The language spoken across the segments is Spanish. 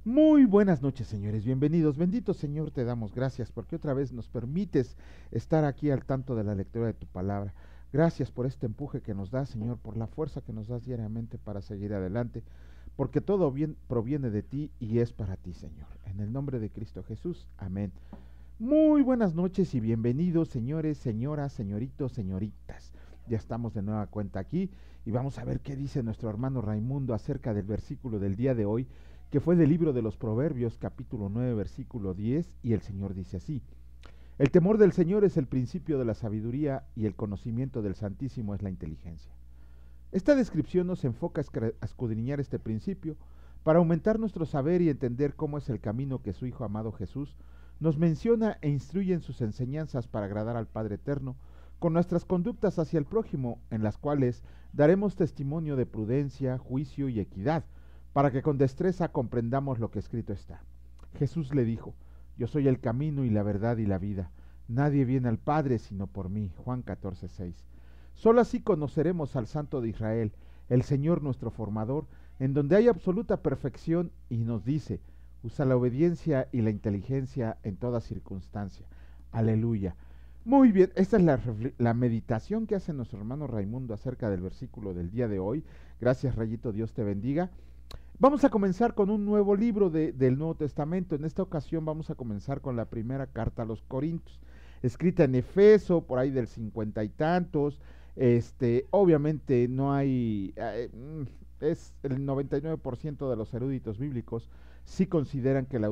Muy buenas noches, señores, bienvenidos. Bendito Señor, te damos gracias porque otra vez nos permites estar aquí al tanto de la lectura de tu palabra. Gracias por este empuje que nos das, Señor, por la fuerza que nos das diariamente para seguir adelante, porque todo bien proviene de ti y es para ti, Señor. En el nombre de Cristo Jesús, amén. Muy buenas noches y bienvenidos, señores, señoras, señoritos, señoritas. Ya estamos de nueva cuenta aquí y vamos a ver qué dice nuestro hermano Raimundo acerca del versículo del día de hoy, que fue del libro de los Proverbios, capítulo 9, versículo 10, y el Señor dice así: el temor del Señor es el principio de la sabiduría y el conocimiento del Santísimo es la inteligencia. Esta descripción nos enfoca a escudriñar este principio para aumentar nuestro saber y entender cómo es el camino que su Hijo amado Jesús nos menciona e instruye en sus enseñanzas para agradar al Padre Eterno, con nuestras conductas hacia el prójimo, en las cuales daremos testimonio de prudencia, juicio y equidad, para que con destreza comprendamos lo que escrito está. Jesús le dijo: yo soy el camino y la verdad y la vida. Nadie viene al Padre sino por mí. Juan 14:6. Solo así conoceremos al Santo de Israel, el Señor nuestro formador, en donde hay absoluta perfección, y nos dice: usa la obediencia y la inteligencia en toda circunstancia. Aleluya. Muy bien, esta es la meditación que hace nuestro hermano Raimundo acerca del versículo del día de hoy. Gracias, Rayito, Dios te bendiga. Vamos a comenzar con un nuevo libro del Nuevo Testamento. En esta ocasión vamos a comenzar con la primera carta a los Corintios, escrita en Efeso, por ahí del 50 y tantos. Obviamente no hay, es el 99% de los eruditos bíblicos sí consideran que la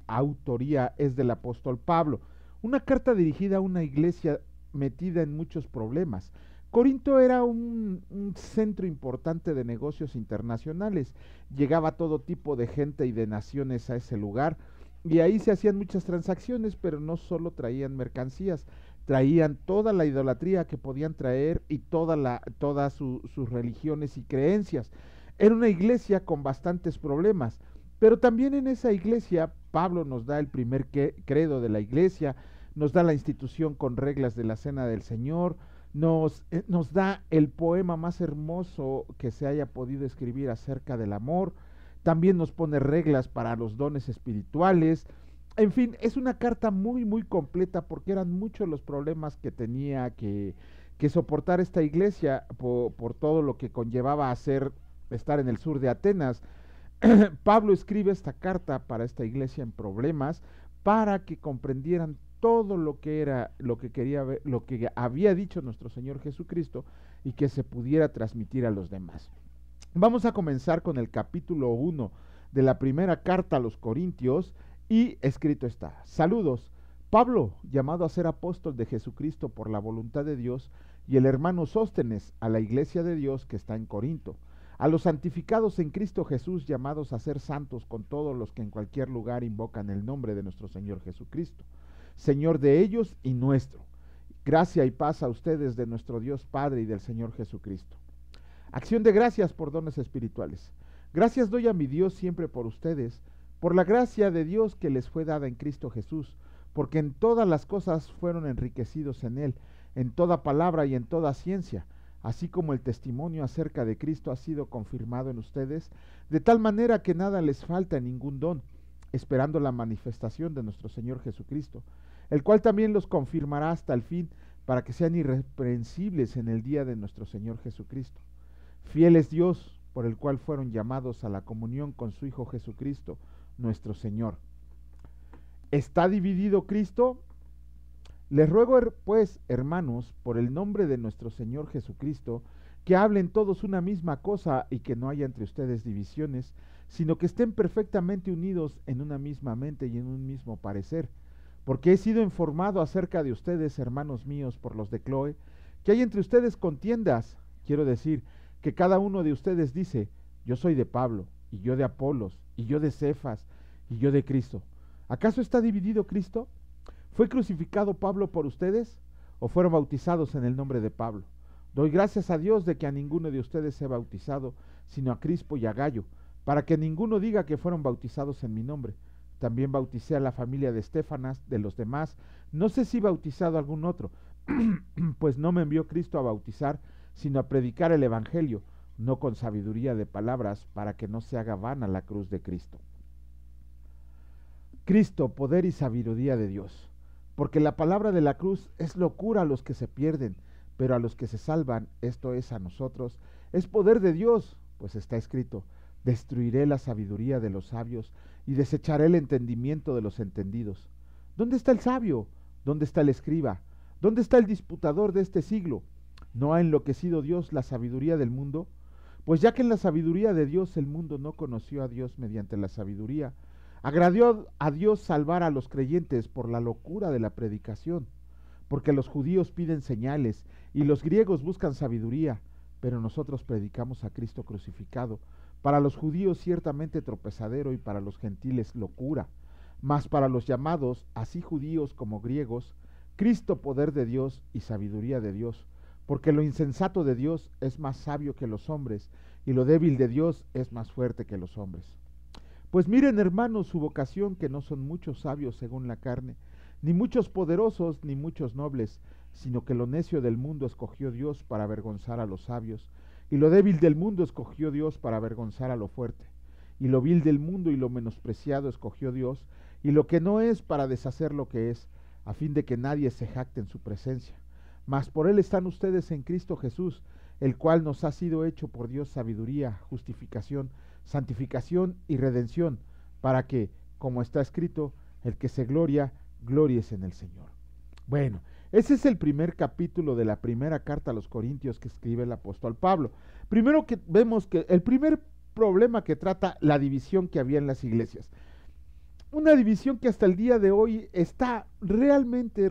autoría es del apóstol Pablo. Una carta dirigida a una iglesia metida en muchos problemas. Corinto era un centro importante de negocios internacionales. Llegaba todo tipo de gente y de naciones a ese lugar, y ahí se hacían muchas transacciones, pero no solo traían mercancías, traían toda la idolatría que podían traer y todas sus religiones y creencias. Era una iglesia con bastantes problemas, pero también en esa iglesia Pablo nos da el primer credo de la iglesia, nos da la institución con reglas de la cena del Señor, nos da el poema más hermoso que se haya podido escribir acerca del amor, también nos pone reglas para los dones espirituales. En fin, es una carta muy, muy completa porque eran muchos los problemas que tenía que soportar esta iglesia por todo lo que conllevaba estar en el sur de Atenas. Pablo escribe esta carta para esta iglesia en problemas, para que comprendieran todo lo que era, lo que quería ver, lo que había dicho nuestro Señor Jesucristo, y que se pudiera transmitir a los demás. Vamos a comenzar con el capítulo 1 de la primera carta a los Corintios, y escrito está: saludos, Pablo, llamado a ser apóstol de Jesucristo por la voluntad de Dios, y el hermano Sóstenes, a la iglesia de Dios que está en Corinto, a los santificados en Cristo Jesús, llamados a ser santos con todos los que en cualquier lugar invocan el nombre de nuestro Señor Jesucristo, Señor de ellos y nuestro. Gracia y paz a ustedes de nuestro Dios Padre y del Señor Jesucristo. Acción de gracias por dones espirituales. Gracias doy a mi Dios siempre por ustedes, por la gracia de Dios que les fue dada en Cristo Jesús, porque en todas las cosas fueron enriquecidos en Él, en toda palabra y en toda ciencia, así como el testimonio acerca de Cristo ha sido confirmado en ustedes, de tal manera que nada les falta en ningún don, esperando la manifestación de nuestro Señor Jesucristo, el cual también los confirmará hasta el fin, para que sean irreprensibles en el día de nuestro Señor Jesucristo. Fiel es Dios, por el cual fueron llamados a la comunión con su Hijo Jesucristo, nuestro Señor. ¿Está dividido Cristo? Les ruego, pues, hermanos, por el nombre de nuestro Señor Jesucristo, que hablen todos una misma cosa y que no haya entre ustedes divisiones, sino que estén perfectamente unidos en una misma mente y en un mismo parecer. Porque he sido informado acerca de ustedes, hermanos míos, por los de Cloe, que hay entre ustedes contiendas. Quiero decir, que cada uno de ustedes dice: yo soy de Pablo, y yo de Apolos, y yo de Cefas, y yo de Cristo. ¿Acaso está dividido Cristo? ¿Fue crucificado Pablo por ustedes? ¿O fueron bautizados en el nombre de Pablo? Doy gracias a Dios de que a ninguno de ustedes he bautizado, sino a Crispo y a Gallo, para que ninguno diga que fueron bautizados en mi nombre. También bauticé a la familia de Estéfanas. De los demás, no sé si bautizado a algún otro, pues no me envió Cristo a bautizar, sino a predicar el Evangelio, no con sabiduría de palabras, para que no se haga vana la cruz de Cristo. Cristo, poder y sabiduría de Dios. Porque la palabra de la cruz es locura a los que se pierden, pero a los que se salvan, esto es a nosotros, es poder de Dios, pues está escrito: destruiré la sabiduría de los sabios y desecharé el entendimiento de los entendidos. ¿Dónde está el sabio? ¿Dónde está el escriba? ¿Dónde está el disputador de este siglo? ¿No ha enloquecido Dios la sabiduría del mundo? Pues ya que en la sabiduría de Dios el mundo no conoció a Dios mediante la sabiduría, agradó a Dios salvar a los creyentes por la locura de la predicación, porque los judíos piden señales y los griegos buscan sabiduría, pero nosotros predicamos a Cristo crucificado, para los judíos ciertamente tropezadero y para los gentiles locura, mas para los llamados, así judíos como griegos, Cristo poder de Dios y sabiduría de Dios, porque lo insensato de Dios es más sabio que los hombres, y lo débil de Dios es más fuerte que los hombres. Pues miren, hermanos, su vocación, que no son muchos sabios según la carne, ni muchos poderosos, ni muchos nobles, sino que lo necio del mundo escogió Dios para avergonzar a los sabios, y lo débil del mundo escogió Dios para avergonzar a lo fuerte, y lo vil del mundo y lo menospreciado escogió Dios, y lo que no es para deshacer lo que es, a fin de que nadie se jacte en su presencia. Mas por él están ustedes en Cristo Jesús, el cual nos ha sido hecho por Dios sabiduría, justificación, santificación y redención, para que, como está escrito, el que se gloria, glories en el Señor. Bueno, ese es el primer capítulo de la primera carta a los Corintios que escribe el apóstol Pablo. Primero que vemos que el primer problema que trata la división que había en las iglesias. Una división que hasta el día de hoy está realmente,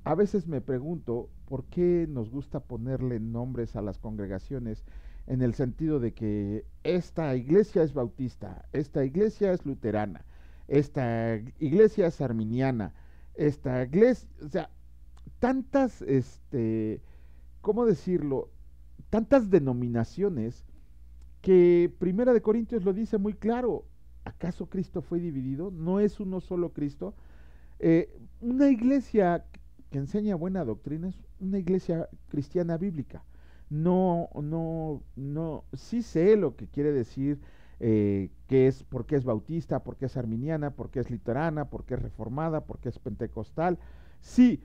a veces me pregunto por qué nos gusta ponerle nombres a las congregaciones en el sentido de que esta iglesia es bautista, esta iglesia es luterana, esta iglesia es arminiana, esta iglesia, o sea, tantas, ¿cómo decirlo? Tantas denominaciones que Primera de Corintios lo dice muy claro. ¿Acaso Cristo fue dividido? ¿No es uno solo Cristo? Una iglesia que enseña buena doctrina es una iglesia cristiana bíblica. Sí sé lo que quiere decir, por qué es bautista, por qué es arminiana, por qué es luterana, por qué es reformada, por qué es pentecostal. Sí,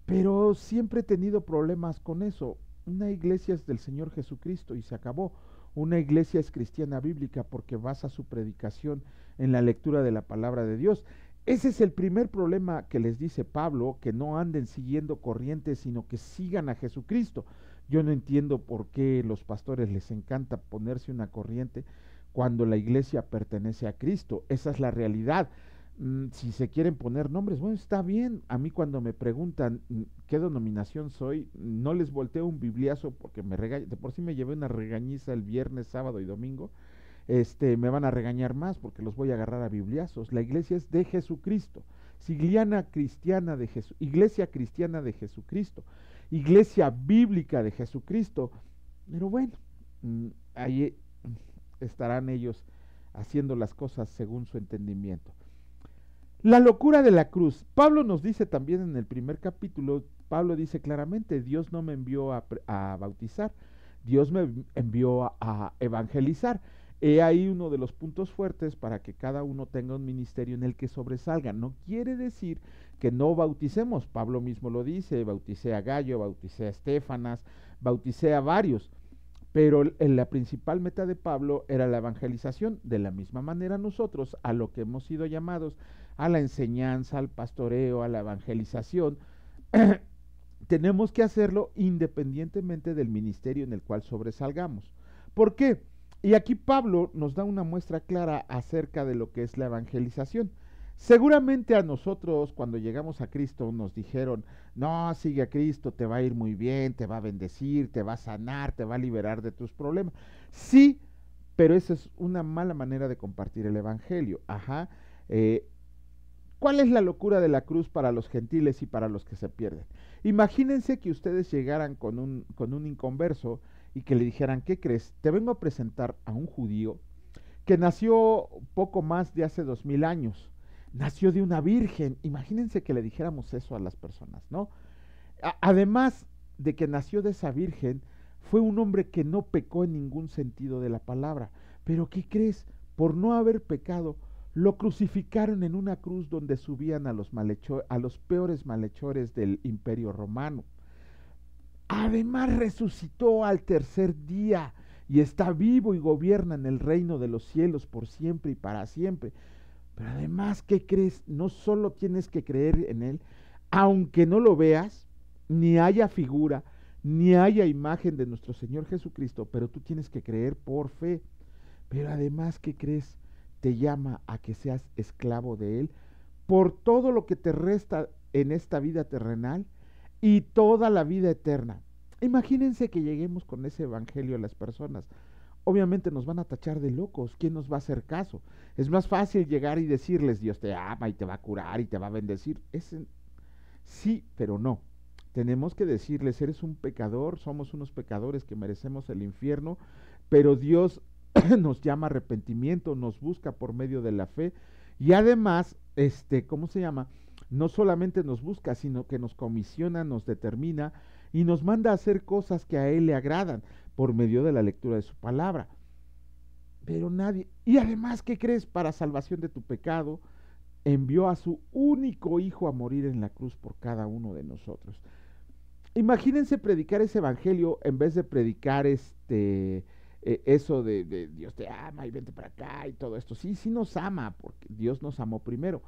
pero siempre he tenido problemas con eso. Una iglesia es del Señor Jesucristo y se acabó. Una iglesia es cristiana bíblica porque basa su predicación en la lectura de la palabra de Dios. Ese es el primer problema que les dice Pablo, que no anden siguiendo corrientes, sino que sigan a Jesucristo. Yo no entiendo por qué los pastores les encanta ponerse una corriente cuando la iglesia pertenece a Cristo. Esa es la realidad. Si se quieren poner nombres, bueno, está bien. A mí cuando me preguntan qué denominación soy, no les volteo un bibliazo porque de por sí me llevé una regañiza el viernes, sábado y domingo. Me van a regañar más porque los voy a agarrar a bibliazos. La iglesia es de Jesucristo, iglesia cristiana de Jesucristo, iglesia bíblica de Jesucristo. Pero bueno, ahí estarán ellos haciendo las cosas según su entendimiento. La locura de la cruz. Pablo nos dice también en el primer capítulo, Pablo dice claramente: Dios no me envió a bautizar, Dios me envió a evangelizar. He ahí uno de los puntos fuertes para que cada uno tenga un ministerio en el que sobresalga. No quiere decir que no bauticemos. Pablo mismo lo dice: bauticé a Gallo, bauticé a Estéfanas, bauticé a varios. Pero la principal meta de Pablo era la evangelización. De la misma manera nosotros, a lo que hemos sido llamados, a la enseñanza, al pastoreo, a la evangelización, tenemos que hacerlo independientemente del ministerio en el cual sobresalgamos. ¿Por qué? Y aquí Pablo nos da una muestra clara acerca de lo que es la evangelización. Seguramente a nosotros cuando llegamos a Cristo nos dijeron: no, sigue a Cristo, te va a ir muy bien, te va a bendecir, te va a sanar, te va a liberar de tus problemas. Sí, pero esa es una mala manera de compartir el evangelio. ¿Cuál es la locura de la cruz para los gentiles y para los que se pierden? Imagínense que ustedes llegaran con un inconverso y que le dijeran: ¿qué crees? Te vengo a presentar a un judío que nació poco más de hace 2000 años. Nació de una virgen. Imagínense que le dijéramos eso a las personas, ¿no? Además de que nació de esa virgen, fue un hombre que no pecó en ningún sentido de la palabra. Pero ¿qué crees? Por no haber pecado, Lo crucificaron en una cruz donde subían a los peores malhechores del Imperio Romano. Además resucitó al tercer día y está vivo y gobierna en el reino de los cielos por siempre y para siempre. Pero además, ¿qué crees? No solo tienes que creer en Él, aunque no lo veas, ni haya figura, ni haya imagen de nuestro Señor Jesucristo, pero tú tienes que creer por fe. Pero además, ¿qué crees? Te llama a que seas esclavo de Él por todo lo que te resta en esta vida terrenal y toda la vida eterna. Imagínense que lleguemos con ese evangelio a las personas. Obviamente nos van a tachar de locos. ¿Quién nos va a hacer caso? Es más fácil llegar y decirles, Dios te ama y te va a curar y te va a bendecir. Sí, pero no. Tenemos que decirles, eres un pecador, somos unos pecadores que merecemos el infierno, pero Dios nos llama a arrepentimiento, nos busca por medio de la fe y además, ¿cómo se llama? No solamente nos busca, sino que nos comisiona, nos determina y nos manda a hacer cosas que a Él le agradan por medio de la lectura de su palabra. Pero nadie, y además, ¿qué crees? Para salvación de tu pecado, envió a su único hijo a morir en la cruz por cada uno de nosotros. Imagínense predicar ese evangelio en vez de predicar eso de Dios te ama y vente para acá y todo esto. Sí, sí nos ama, porque Dios nos amó primero.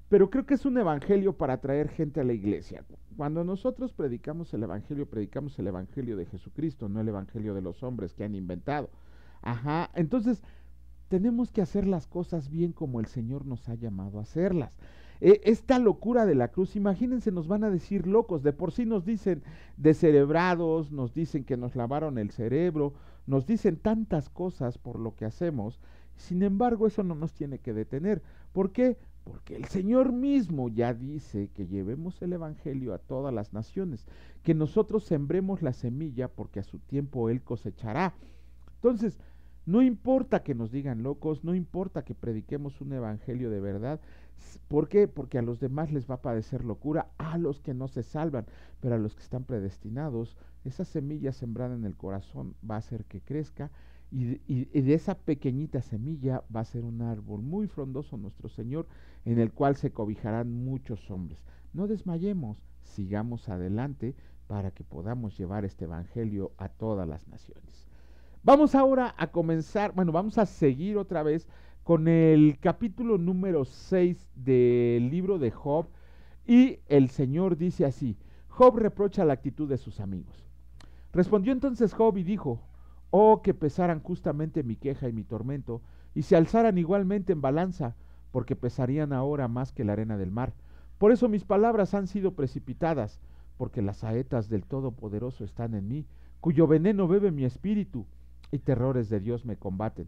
Pero creo que es un evangelio para atraer gente a la iglesia. Cuando nosotros predicamos el evangelio de Jesucristo, no el evangelio de los hombres que han inventado. Ajá, entonces tenemos que hacer las cosas bien como el Señor nos ha llamado a hacerlas. Esta locura de la cruz, imagínense, nos van a decir locos, de por sí nos dicen descerebrados, nos dicen que nos lavaron el cerebro, nos dicen tantas cosas por lo que hacemos, sin embargo eso no nos tiene que detener. ¿Por qué? Porque el Señor mismo ya dice que llevemos el evangelio a todas las naciones, que nosotros sembremos la semilla porque a su tiempo Él cosechará. Entonces, no importa que nos digan locos, no importa que prediquemos un evangelio de verdad. ¿Por qué? Porque a los demás les va a parecer locura, a los que no se salvan, pero a los que están predestinados, esa semilla sembrada en el corazón va a hacer que crezca y de esa pequeñita semilla va a ser un árbol muy frondoso nuestro Señor, en el cual se cobijarán muchos hombres. No desmayemos, sigamos adelante para que podamos llevar este evangelio a todas las naciones. Vamos ahora a comenzar, vamos a seguir otra vez con el capítulo número 6 del libro de Job, y el Señor dice así: Job reprocha la actitud de sus amigos. Respondió entonces Job y dijo: oh, que pesaran justamente mi queja y mi tormento, y se alzaran igualmente en balanza, porque pesarían ahora más que la arena del mar. Por eso mis palabras han sido precipitadas, porque las saetas del Todopoderoso están en mí, cuyo veneno bebe mi espíritu, y terrores de Dios me combaten.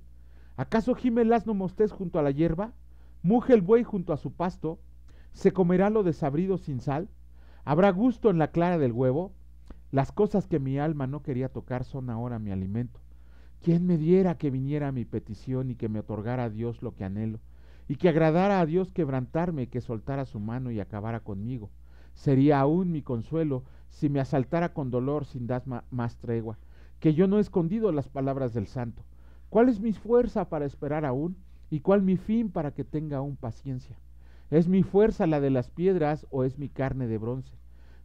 ¿Acaso gime el asno mostés junto a la hierba? ¿Muge el buey junto a su pasto? ¿Se comerá lo desabrido sin sal? ¿Habrá gusto en la clara del huevo? Las cosas que mi alma no quería tocar son ahora mi alimento. ¿Quién me diera que viniera a mi petición y que me otorgara a Dios lo que anhelo? Y que agradara a Dios quebrantarme, que soltara su mano y acabara conmigo. Sería aún mi consuelo si me asaltara con dolor sin dar más tregua, que yo no he escondido las palabras del santo. ¿Cuál es mi fuerza para esperar aún? ¿Y cuál mi fin para que tenga aún paciencia? ¿Es mi fuerza la de las piedras o es mi carne de bronce?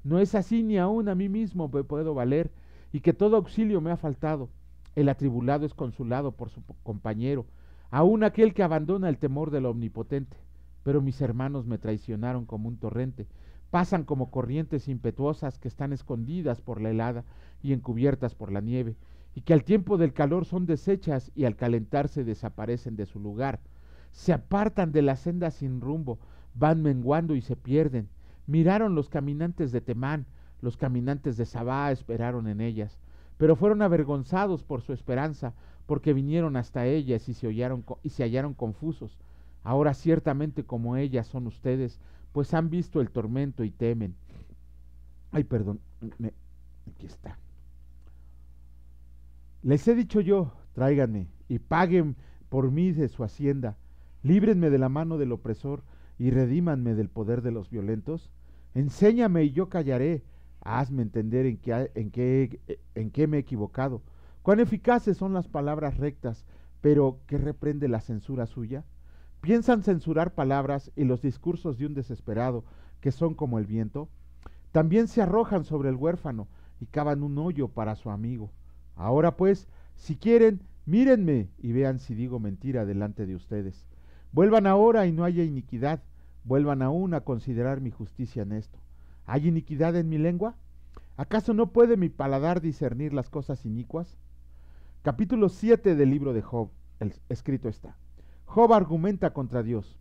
No es así, ni aún a mí mismo me puedo valer, y que todo auxilio me ha faltado. El atribulado es consolado por su compañero, aún aquel que abandona el temor del Omnipotente. Pero mis hermanos me traicionaron como un torrente, pasan como corrientes impetuosas que están escondidas por la helada y encubiertas por la nieve, y que al tiempo del calor son deshechas y al calentarse desaparecen de su lugar. Se apartan de la senda sin rumbo, van menguando y se pierden. Miraron los caminantes de Temán, los caminantes de Sabá esperaron en ellas, pero fueron avergonzados por su esperanza, porque vinieron hasta ellas y se hallaron confusos. Ahora ciertamente como ellas son ustedes, pues han visto el tormento y temen. Ay, perdón, aquí está. Les he dicho yo, tráiganme y paguen por mí de su hacienda, líbrenme de la mano del opresor y redímanme del poder de los violentos. Enséñame y yo callaré, hazme entender en qué me he equivocado. Cuán eficaces son las palabras rectas, pero ¿qué reprende la censura suya? ¿Piensan censurar palabras y los discursos de un desesperado que son como el viento? También se arrojan sobre el huérfano y cavan un hoyo para su amigo. Ahora pues, si quieren, mírenme y vean si digo mentira delante de ustedes. Vuelvan ahora y no haya iniquidad. Vuelvan aún a considerar mi justicia en esto. ¿Hay iniquidad en mi lengua? ¿Acaso no puede mi paladar discernir las cosas inicuas? Capítulo 7 del libro de Job, escrito está. Job argumenta contra Dios.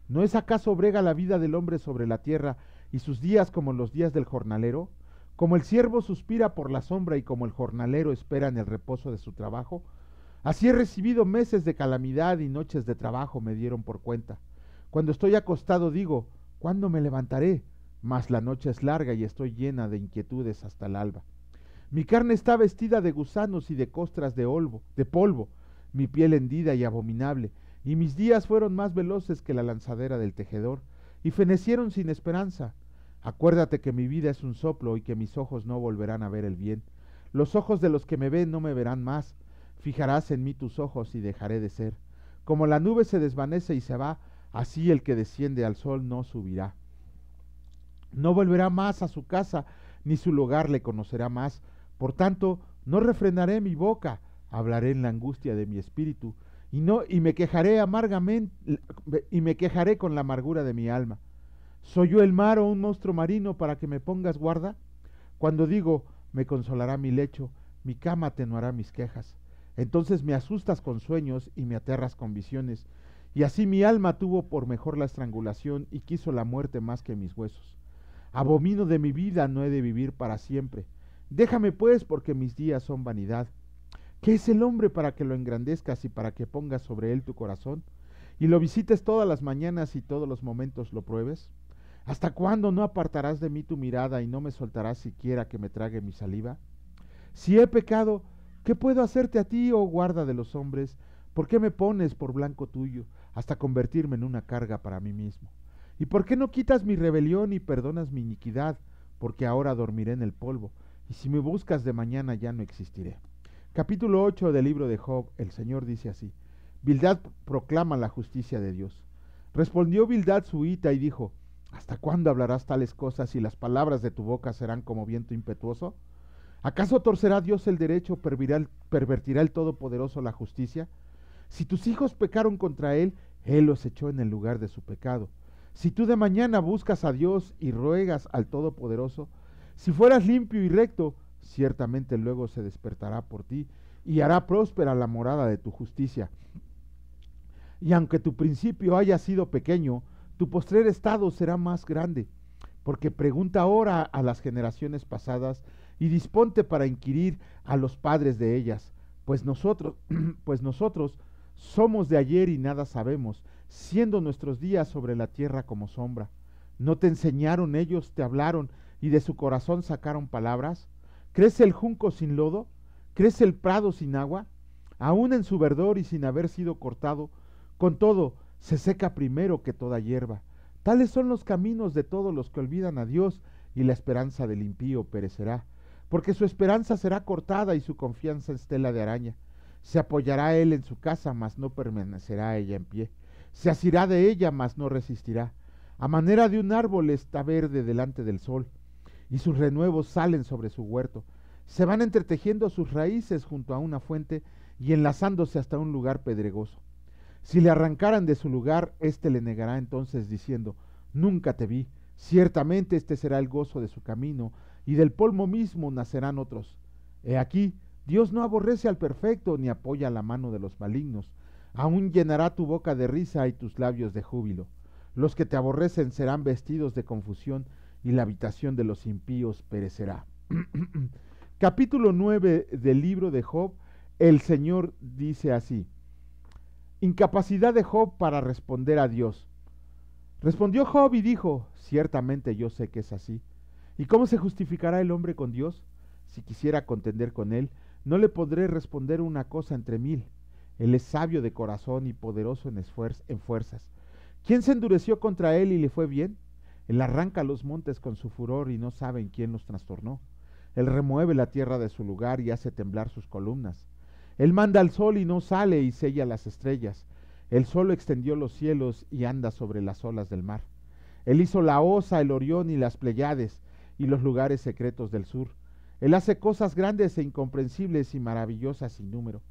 ¿No es acaso brega la vida del hombre sobre la tierra y sus días como los días del jornalero? Como el siervo suspira por la sombra y como el jornalero espera en el reposo de su trabajo. Así he recibido meses de calamidad y noches de trabajo me dieron por cuenta. Cuando estoy acostado digo, ¿cuándo me levantaré? Mas la noche es larga y estoy llena de inquietudes hasta el alba. Mi carne está vestida de gusanos y de costras de polvo, mi piel hendida y abominable, y mis días fueron más veloces que la lanzadera del tejedor, y fenecieron sin esperanza. Acuérdate que mi vida es un soplo y que mis ojos no volverán a ver el bien. Los ojos de los que me ven no me verán más. Fijarás en mí tus ojos y dejaré de ser. Como la nube se desvanece y se va, así el que desciende al sol no subirá. No volverá más a su casa, ni su lugar le conocerá más. Por tanto, no refrenaré mi boca, hablaré en la angustia de mi espíritu, y me quejaré amargamente, y me quejaré con la amargura de mi alma. ¿Soy yo el mar o un monstruo marino para que me pongas guarda? Cuando digo, me consolará mi lecho, mi cama atenuará mis quejas. Entonces me asustas con sueños y me aterras con visiones, y así mi alma tuvo por mejor la estrangulación y quiso la muerte más que mis huesos. Abomino de mi vida, no he de vivir para siempre. Déjame pues, porque mis días son vanidad. ¿Qué es el hombre para que lo engrandezcas y para que pongas sobre él tu corazón? Y lo visites todas las mañanas y todos los momentos lo pruebes. ¿Hasta cuándo no apartarás de mí tu mirada y no me soltarás siquiera que me trague mi saliva? Si he pecado, ¿qué puedo hacerte a ti, oh guarda de los hombres? ¿Por qué me pones por blanco tuyo, hasta convertirme en una carga para mí mismo? ¿Y por qué no quitas mi rebelión y perdonas mi iniquidad? Porque ahora dormiré en el polvo, y si me buscas de mañana ya no existiré. Capítulo 8 del libro de Job, el Señor dice así: Bildad proclama la justicia de Dios. Respondió Bildad su hita y dijo: ¿Hasta cuándo hablarás tales cosas y las palabras de tu boca serán como viento impetuoso? ¿Acaso torcerá Dios el derecho, pervertirá el Todopoderoso la justicia? Si tus hijos pecaron contra Él, Él los echó en el lugar de su pecado. Si tú de mañana buscas a Dios y ruegas al Todopoderoso, si fueras limpio y recto, ciertamente luego se despertará por ti y hará próspera la morada de tu justicia. Y aunque tu principio haya sido pequeño, tu postrer estado será más grande, porque pregunta ahora a las generaciones pasadas y disponte para inquirir a los padres de ellas, pues nosotros somos de ayer y nada sabemos, siendo nuestros días sobre la tierra como sombra. ¿No te enseñaron ellos, te hablaron y de su corazón sacaron palabras? ¿Crece el junco sin lodo? ¿Crece el prado sin agua? Aún en su verdor y sin haber sido cortado, con todo se seca primero que toda hierba. Tales son los caminos de todos los que olvidan a Dios, y la esperanza del impío perecerá, porque su esperanza será cortada y su confianza en tela de araña. Se apoyará él en su casa, mas no permanecerá ella en pie. Se asirá de ella, mas no resistirá. A manera de un árbol está verde delante del sol, y sus renuevos salen sobre su huerto. Se van entretejiendo sus raíces junto a una fuente y enlazándose hasta un lugar pedregoso. Si le arrancaran de su lugar, éste le negará entonces diciendo: Nunca te vi. Ciertamente este será el gozo de su camino, y del polvo mismo nacerán otros. He aquí, Dios no aborrece al perfecto, ni apoya la mano de los malignos. Aún llenará tu boca de risa y tus labios de júbilo. Los que te aborrecen serán vestidos de confusión, y la habitación de los impíos perecerá. Capítulo 9 del libro de Job, el Señor dice así: Incapacidad de Job para responder a Dios. Respondió Job y dijo: Ciertamente yo sé que es así. ¿Y cómo se justificará el hombre con Dios? Si quisiera contender con él, no le podré responder una cosa entre mil. Él es sabio de corazón y poderoso en fuerzas. ¿Quién se endureció contra él y le fue bien? Él arranca los montes con su furor y no saben quién los trastornó. Él remueve la tierra de su lugar y hace temblar sus columnas. Él manda al sol y no sale y sella las estrellas. Él solo extendió los cielos y anda sobre las olas del mar. Él hizo la Osa, el Orión y las Pléyades y los lugares secretos del sur. Él hace cosas grandes e incomprensibles y maravillosas sin número.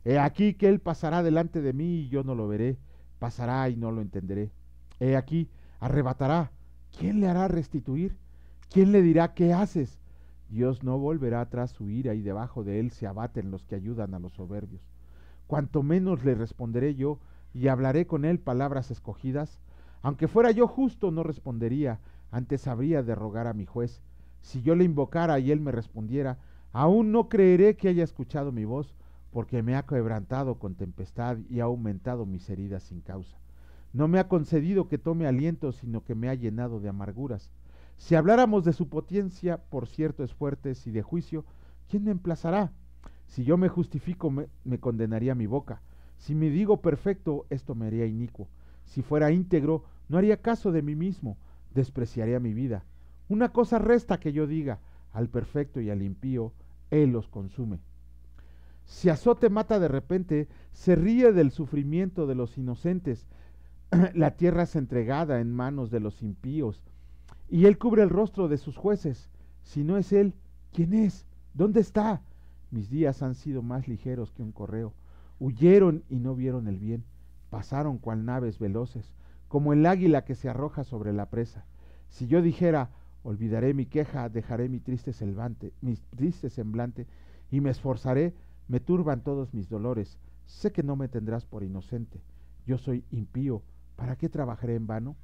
He aquí que Él pasará delante de mí y yo no lo veré, pasará y no lo entenderé. He aquí, arrebatará. ¿Quién le hará restituir? ¿Quién le dirá qué haces? Dios no volverá atrás su ira y debajo de Él se abaten los que ayudan a los soberbios. Cuanto menos le responderé yo y hablaré con Él palabras escogidas. Aunque fuera yo justo no respondería, antes habría de rogar a mi juez. Si yo le invocara y Él me respondiera, aún no creeré que haya escuchado mi voz, porque me ha quebrantado con tempestad y ha aumentado mis heridas sin causa. No me ha concedido que tome aliento, sino que me ha llenado de amarguras. Si habláramos de su potencia, por cierto es fuerte, si de juicio, ¿quién me emplazará? Si yo me justifico, me condenaría mi boca. Si me digo perfecto, esto me haría inicuo. Si fuera íntegro, no haría caso de mí mismo, despreciaría mi vida. Una cosa resta que yo diga, al perfecto y al impío, Él los consume. Si azote mata de repente, se ríe del sufrimiento de los inocentes. La tierra es entregada en manos de los impíos, y Él cubre el rostro de sus jueces. Si no es Él, ¿quién es? ¿Dónde está? Mis días han sido más ligeros que un correo. Huyeron y no vieron el bien. Pasaron cual naves veloces, como el águila que se arroja sobre la presa. Si yo dijera, olvidaré mi queja, dejaré mi triste semblante, y me esforzaré, me turban todos mis dolores. Sé que no me tendrás por inocente. Yo soy impío, ¿para qué trabajaré en vano?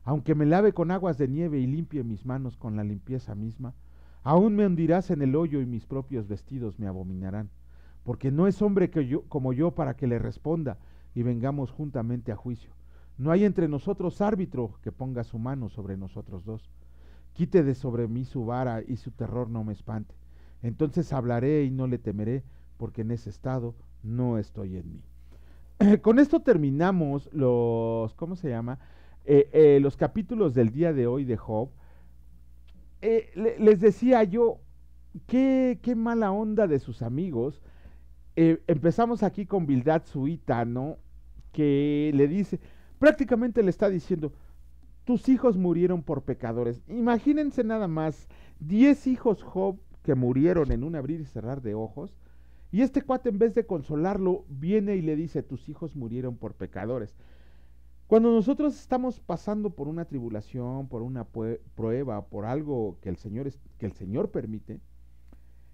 Aunque me lave con aguas de nieve y limpie mis manos con la limpieza misma, aún me hundirás en el hoyo y mis propios vestidos me abominarán, porque no es hombre como yo para que le responda y vengamos juntamente a juicio. No hay entre nosotros árbitro que ponga su mano sobre nosotros dos. Quite de sobre mí su vara y su terror no me espante. Entonces hablaré y no le temeré, porque en ese estado no estoy en mí. Con esto terminamos ¿cómo se llama? Los capítulos del día de hoy de Job. Les decía yo, qué mala onda de sus amigos. Empezamos aquí con Bildad Suita, ¿no? Que le dice, prácticamente le está diciendo, tus hijos murieron por pecadores. Imagínense nada más, 10 hijos Job que murieron en un abrir y cerrar de ojos, y este cuate en vez de consolarlo, viene y le dice, tus hijos murieron por pecadores. Cuando nosotros estamos pasando por una tribulación, por una prueba, por algo que el Señor permite,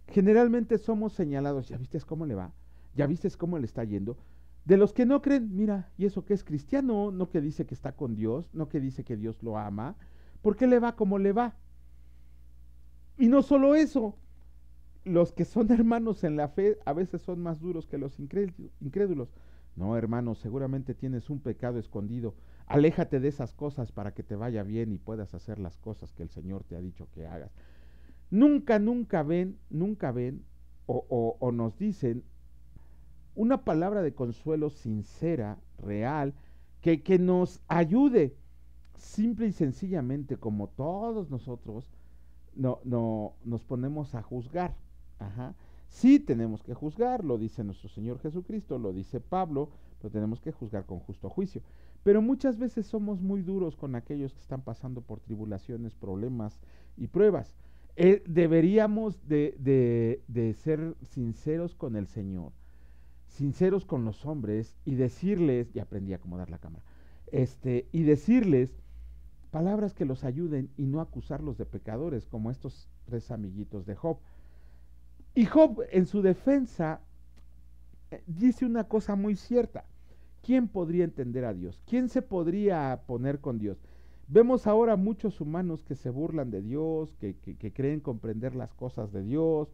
generalmente somos señalados, ¿ya viste cómo le va? ¿Ya viste cómo le está yendo? De los que no creen, mira, ¿y eso que es cristiano? No que dice que está con Dios, no que dice que Dios lo ama, ¿por qué le va como le va? Y no solo eso, los que son hermanos en la fe a veces son más duros que los incrédulos. No, hermano, seguramente tienes un pecado escondido. Aléjate de esas cosas para que te vaya bien y puedas hacer las cosas que el Señor te ha dicho que hagas. Nunca ven o nos dicen una palabra de consuelo sincera, real, que nos ayude. Simple y sencillamente, como todos nosotros, nos ponemos a juzgar. Ajá. Sí tenemos que juzgar, lo dice nuestro Señor Jesucristo, lo dice Pablo, lo tenemos que juzgar con justo juicio. Pero muchas veces somos muy duros con aquellos que están pasando por tribulaciones, problemas y pruebas. Deberíamos de ser sinceros con el Señor, sinceros con los hombres y decirles, ya aprendí a acomodar la cámara, y decirles palabras que los ayuden y no acusarlos de pecadores, como estos 3 amiguitos de Job. Y Job, en su defensa, dice una cosa muy cierta. ¿Quién podría entender a Dios? ¿Quién se podría poner con Dios? Vemos ahora muchos humanos que se burlan de Dios, que creen comprender las cosas de Dios,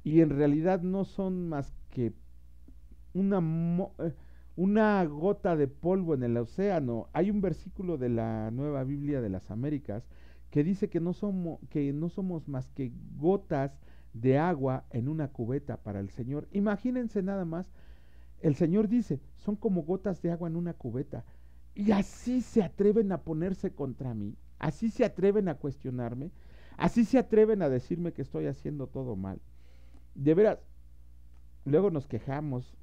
y en realidad no son más que una gota de polvo en el océano. Hay un versículo de la Nueva Biblia de las Américas que dice que no somos más que gotas de agua en una cubeta para el Señor. Imagínense nada más, el Señor dice, son como gotas de agua en una cubeta, y así se atreven a ponerse contra mí, así se atreven a cuestionarme, así se atreven a decirme que estoy haciendo todo mal. De veras, luego nos quejamos,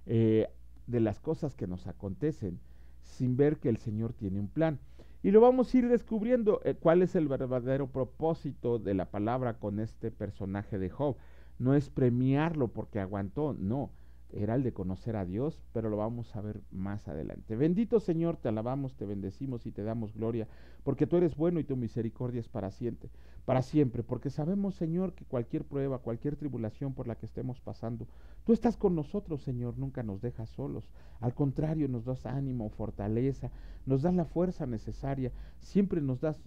eh, de las cosas que nos acontecen sin ver que el Señor tiene un plan. Y lo vamos a ir descubriendo cuál es el verdadero propósito de la palabra con este personaje de Job. No es premiarlo porque aguantó, no, era el de conocer a Dios, pero lo vamos a ver más adelante. Bendito Señor, te alabamos, te bendecimos y te damos gloria, porque tú eres bueno y tu misericordia es para siempre, porque sabemos, Señor, que cualquier prueba, cualquier tribulación por la que estemos pasando, tú estás con nosotros, Señor, nunca nos dejas solos. Al contrario, nos das ánimo, fortaleza, nos das la fuerza necesaria, siempre nos das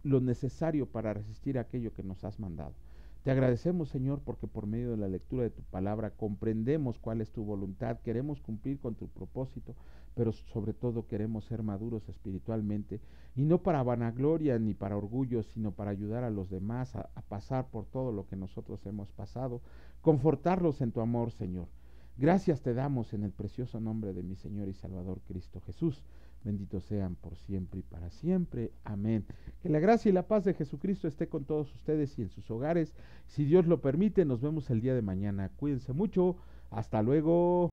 lo necesario para resistir aquello que nos has mandado. Te agradecemos, Señor, porque por medio de la lectura de tu palabra comprendemos cuál es tu voluntad, queremos cumplir con tu propósito, pero sobre todo queremos ser maduros espiritualmente, y no para vanagloria ni para orgullo, sino para ayudar a los demás a pasar por todo lo que nosotros hemos pasado, confortarlos en tu amor, Señor. Gracias te damos en el precioso nombre de mi Señor y Salvador Cristo Jesús. Benditos sean por siempre y para siempre. Amén. Que la gracia y la paz de Jesucristo esté con todos ustedes y en sus hogares. Si Dios lo permite, nos vemos el día de mañana. Cuídense mucho. Hasta luego.